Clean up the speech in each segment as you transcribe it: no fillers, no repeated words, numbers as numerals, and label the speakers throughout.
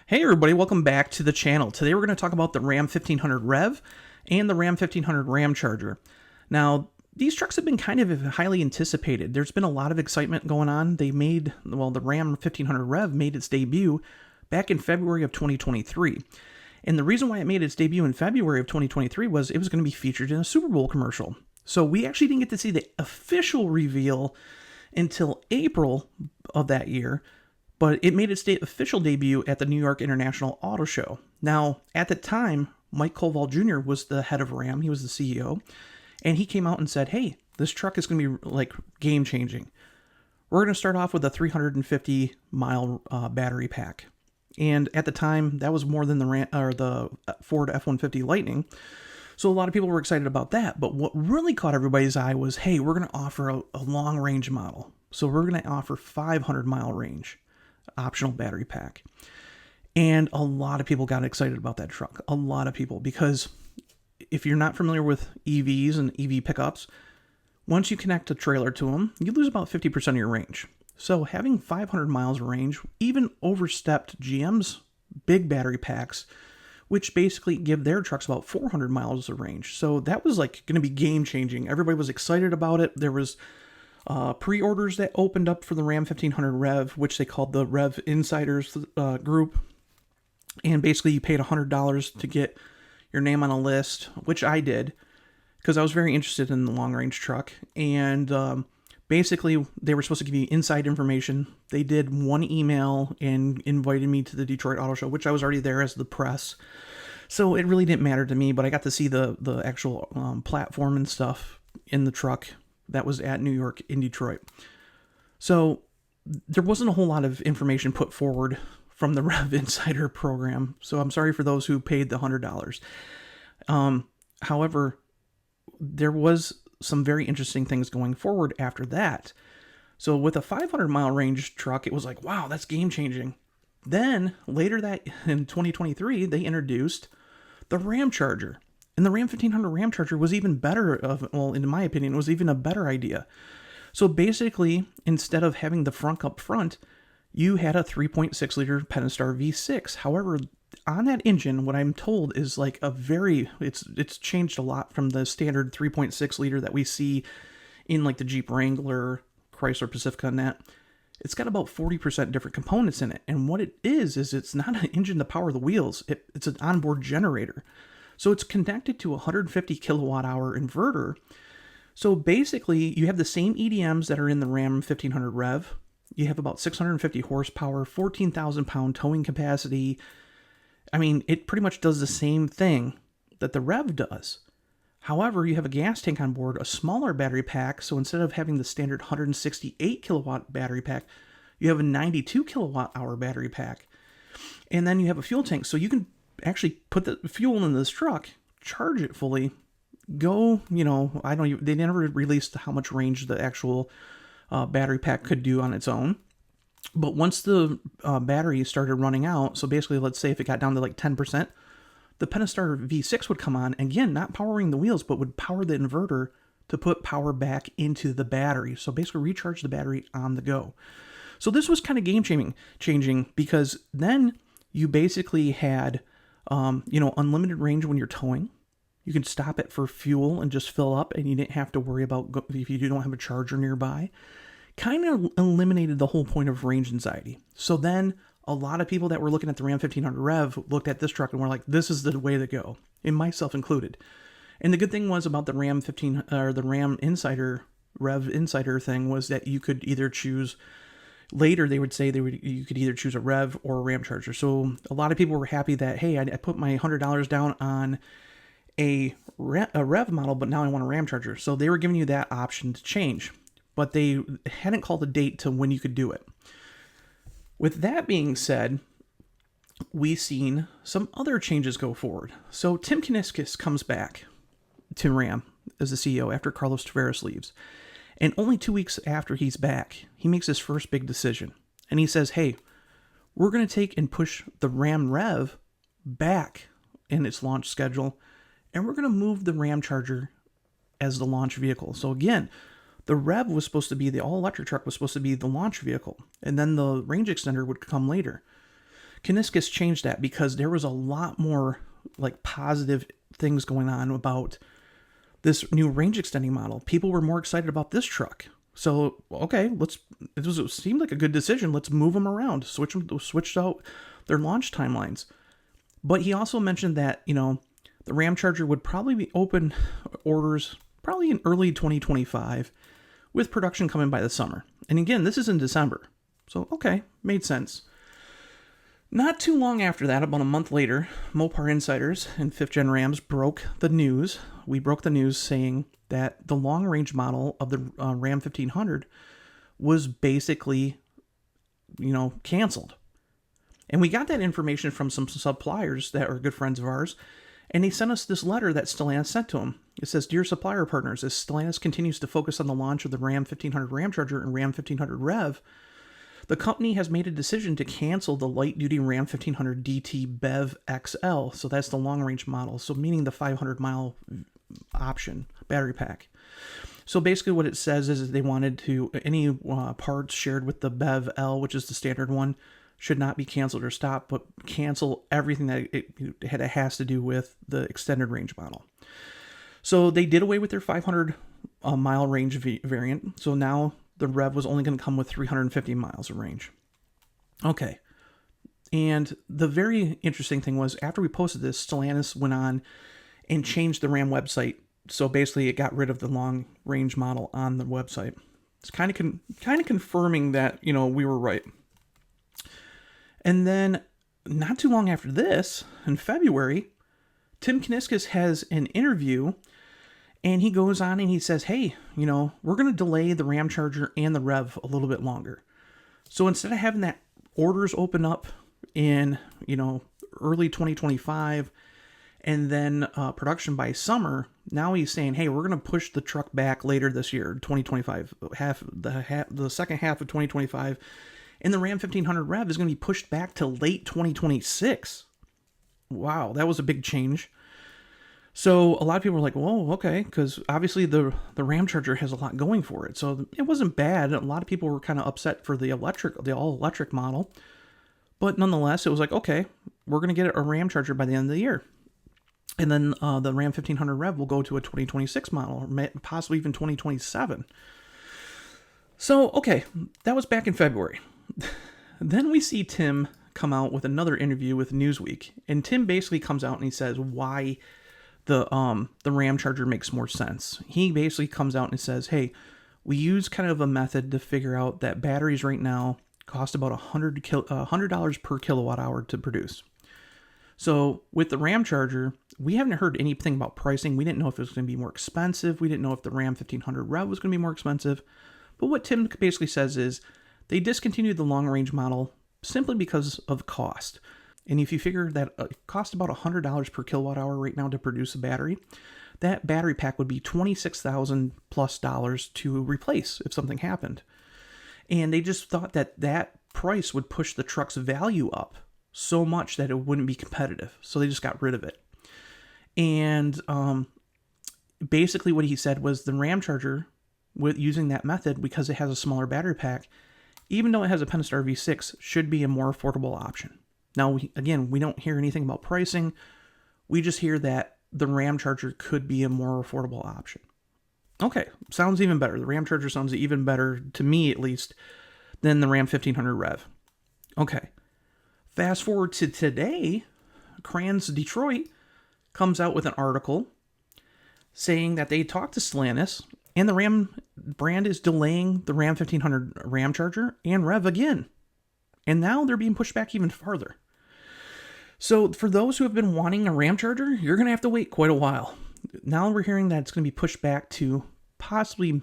Speaker 1: Hey everybody, welcome back to the channel. Today we're going to talk about the Ram 1500 REV and the Ram 1500 Ramcharger. Now, these trucks have been kind of highly anticipated. There's been a lot of excitement going on. The Ram 1500 REV made its debut back in February of 2023. And the reason why it made its debut in February of 2023 was it was going to be featured in a Super Bowl commercial. So we actually didn't get to see the official reveal until April of that year, but it made its official debut at the New York International Auto Show. Now, at the time, Mike Koval Jr. was the head of Ram. He was the CEO. And he came out and said, hey, this truck is going to be like game-changing. We're going to start off with a 350-mile battery pack. And at the time, that was more than the Ford F-150 Lightning. So a lot of people were excited about that. But what really caught everybody's eye was, hey, we're going to offer a long-range model. So we're going to offer 500-mile range. Optional battery pack. And a lot of people got excited about that truck. A lot of people, because if you're not familiar with EVs and EV pickups, once you connect a trailer to them, you lose about 50% of your range. So having 500 miles of range even overstepped GM's big battery packs, which basically give their trucks about 400 miles of range. So that was like going to be game changing. Everybody was excited about it. There was pre-orders that opened up for the Ram 1500 REV, which they called the REV Insiders group. And basically you paid $100 to get your name on a list, which I did because I was very interested in the long-range truck. And basically they were supposed to give you inside information. They did one email and invited me to the Detroit Auto Show, which I was already there as the press. So it really didn't matter to me, but I got to see the actual platform and stuff in the truck that was at New York in Detroit. So there wasn't a whole lot of information put forward from the REV Insider program. So I'm sorry for those who paid the $100. However, there was some very interesting things going forward after that. So with a 500-mile range truck, it was like, wow, that's game-changing. Then later that in 2023, they introduced the Ramcharger. And the Ram 1500 Ramcharger was even better in my opinion, it was even a better idea. So basically, instead of having the frunk up front, you had a 3.6 liter Pentastar V6. However, on that engine, what I'm told is like it's changed a lot from the standard 3.6 liter that we see in like the Jeep Wrangler, Chrysler Pacifica and that. It's got about 40% different components in it. And what it is it's not an engine to power the wheels. It's an onboard generator. So it's connected to a 150 kilowatt hour inverter. So basically, you have the same EDMs that are in the Ram 1500 REV. You have about 650 horsepower, 14,000 pound towing capacity. I mean, it pretty much does the same thing that the REV does. However, you have a gas tank on board, a smaller battery pack. So instead of having the standard 168 kilowatt battery pack, you have a 92 kilowatt hour battery pack. And then you have a fuel tank. So you can actually put the fuel in this truck, charge it fully, go, they never released how much range the actual battery pack could do on its own. But once the battery started running out, so basically let's say if it got down to like 10%, the Pentastar V6 would come on, again, not powering the wheels, but would power the inverter to put power back into the battery. So basically recharge the battery on the go. So this was kind of game changing because then you basically had unlimited range when you're towing. You can stop it for fuel and just fill up, and you didn't have to worry about if you don't have a charger nearby. Kind of eliminated the whole point of range anxiety. So then a lot of people that were looking at the Ram 1500 REV looked at this truck and were like, this is the way to go, and myself included. And the good thing was about the Ram 15 or the Ram Insider REV Insider thing was that you could either choose. Later, they would say you could either choose a REV or a Ramcharger. So a lot of people were happy that, hey, I put my $100 down on a REV model, but now I want a Ramcharger. So they were giving you that option to change, but they hadn't called a date to when you could do it. With that being said, we've seen some other changes go forward. So Tim Kuniskis comes back to Ram as the CEO after Carlos Tavares leaves. And only 2 weeks after he's back, he makes his first big decision. And he says, hey, we're going to take and push the Ram REV back in its launch schedule. And we're going to move the Ramcharger as the launch vehicle. So again, the REV was supposed to be, the all-electric truck was supposed to be the launch vehicle. And then the range extender would come later. Kiniskis changed that because there was a lot more like positive things going on about this new range extending model. People were more excited about this truck. So, okay, it seemed like a good decision. Let's move them around, switched out their launch timelines. But he also mentioned that, the Ramcharger would probably be open orders probably in early 2025 with production coming by the summer. And again, this is in December. So, okay, made sense. Not too long after that, about a month later, Mopar insiders and 5th Gen Rams broke the news. We broke the news saying that the long-range model of the Ram 1500 was basically, canceled. And we got that information from some suppliers that are good friends of ours, and they sent us this letter that Stellantis sent to them. It says, "Dear supplier partners, as Stellantis continues to focus on the launch of the Ram 1500 Ramcharger and Ram 1500 REV, the company has made a decision to cancel the light-duty Ram 1500 DT BEV XL." So that's the long-range model, so meaning the 500-mile option battery pack. So basically what it says is that they wanted to, any parts shared with the BEV L, which is the standard one, should not be canceled or stopped, but cancel everything that it has to do with the extended range model. So they did away with their 500-mile range variant. So now the REV was only going to come with 350 miles of range. Okay. And the very interesting thing was, after we posted this, Stellantis went on and changed the Ram website. So basically it got rid of the long range model on the website. It's kind of confirming that, we were right. And then not too long after this, in February, Tim Kiniskis has an interview, and he goes on and he says, hey, we're going to delay the Ramcharger and the REV a little bit longer. So instead of having that orders open up in, early 2025 and then production by summer, now he's saying, hey, we're going to push the truck back later this year, 2025, the second half of 2025. And the Ram 1500 REV is going to be pushed back to late 2026. Wow, that was a big change. So a lot of people were like, whoa, okay, because obviously the Ramcharger has a lot going for it. So it wasn't bad. A lot of people were kind of upset for the all-electric model. But nonetheless, it was like, okay, we're going to get a Ramcharger by the end of the year. And then the Ram 1500 REV will go to a 2026 model, or possibly even 2027. So, okay, that was back in February. Then we see Tim come out with another interview with Newsweek, and Tim basically comes out and he says why the Ramcharger makes more sense. He basically comes out and says, hey, we use kind of a method to figure out that batteries right now cost about $100 per kilowatt hour to produce. So with the Ramcharger, we haven't heard anything about pricing. We didn't know if it was going to be more expensive. We didn't know if the Ram 1500 REV was going to be more expensive. But what Tim basically says is they discontinued the long-range model simply because of cost. And if you figure that it costs about $100 per kilowatt hour right now to produce a battery, that battery pack would be $26,000+ to replace if something happened. And they just thought that that price would push the truck's value up so much that it wouldn't be competitive. So they just got rid of it. And basically what he said was the Ramcharger, with using that method, because it has a smaller battery pack, even though it has a Pentastar V6, should be a more affordable option. Now, we don't hear anything about pricing. We just hear that the Ramcharger could be a more affordable option. Okay, sounds even better. The Ramcharger sounds even better, to me at least, than the Ram 1500 REV. Okay, fast forward to today, Crans Detroit comes out with an article saying that they talked to Stellantis, and the Ram brand is delaying the Ram 1500 Ramcharger and REV again. And now they're being pushed back even farther. So for those who have been wanting a Ramcharger, you're going to have to wait quite a while. Now we're hearing that it's going to be pushed back to possibly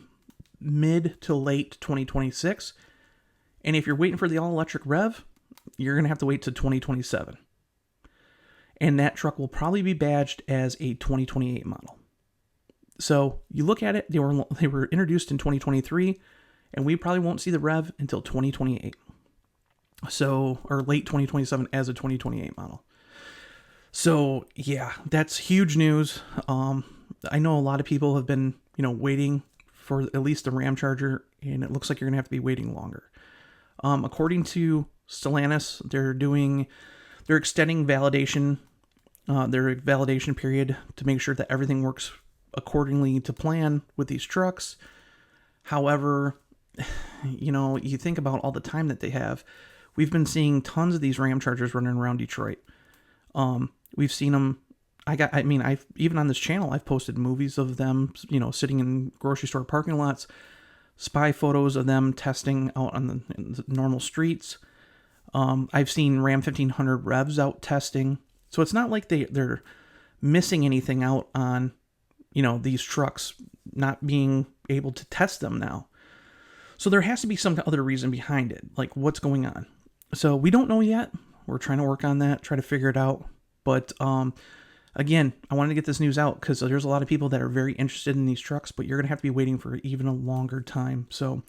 Speaker 1: mid to late 2026. And if you're waiting for the all-electric REV, you're going to have to wait to 2027. And that truck will probably be badged as a 2028 model. So you look at it, they were introduced in 2023, and we probably won't see the REV until 2028. So, or late 2027 as a 2028 model. So yeah, that's huge news. I know a lot of people have been, waiting for at least the Ramcharger, and it looks like you're gonna have to be waiting longer. According to Stellantis, they're extending their validation period to make sure that everything works accordingly to plan with these trucks. However, you think about all the time that they have. We've been seeing tons of these Ramchargers running around Detroit. We've seen them. I've even on this channel, I've posted movies of them, sitting in grocery store parking lots, spy photos of them testing out on the normal streets. I've seen Ram 1500 REVs out testing. So it's not like they're missing anything out on, these trucks not being able to test them now. So there has to be some other reason behind it, like what's going on. So we don't know yet. We're trying to work on that, try to figure it out. But again, I wanted to get this news out because there's a lot of people that are very interested in these trucks, but you're going to have to be waiting for even a longer time. So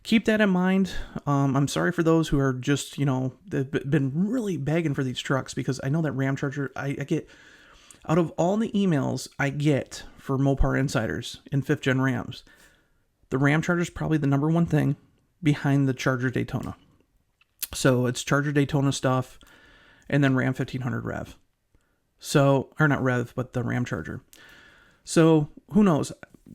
Speaker 1: keep that in mind. I'm sorry for those who are just, they've been really begging for these trucks, because I know that Ramcharger, I get, out of all the emails I get for Mopar insiders in 5th gen Rams, the Ramcharger is probably the number one thing behind the Charger Daytona. So it's Charger Daytona stuff, and then Ram 1500 REV. So, or not REV, but the Ramcharger. So who knows?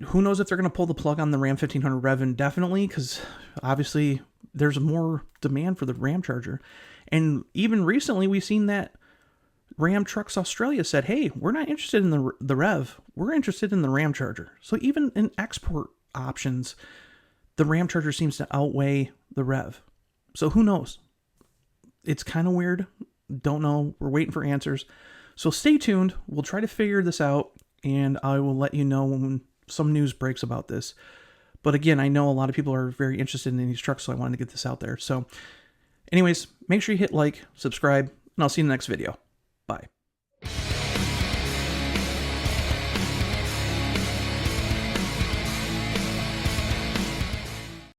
Speaker 1: Who knows if they're going to pull the plug on the Ram 1500 REV indefinitely, because obviously there's more demand for the Ramcharger. And even recently we've seen that Ram Trucks Australia said, hey, we're not interested in the REV. We're interested in the Ramcharger. So even in export options, the Ramcharger seems to outweigh the REV. So who knows? It's kind of weird. Don't know. We're waiting for answers. So stay tuned. We'll try to figure this out, and I will let you know when some news breaks about this. But again, I know a lot of people are very interested in these trucks, so I wanted to get this out there. So anyways, make sure you hit like, subscribe, and I'll see you in the next video.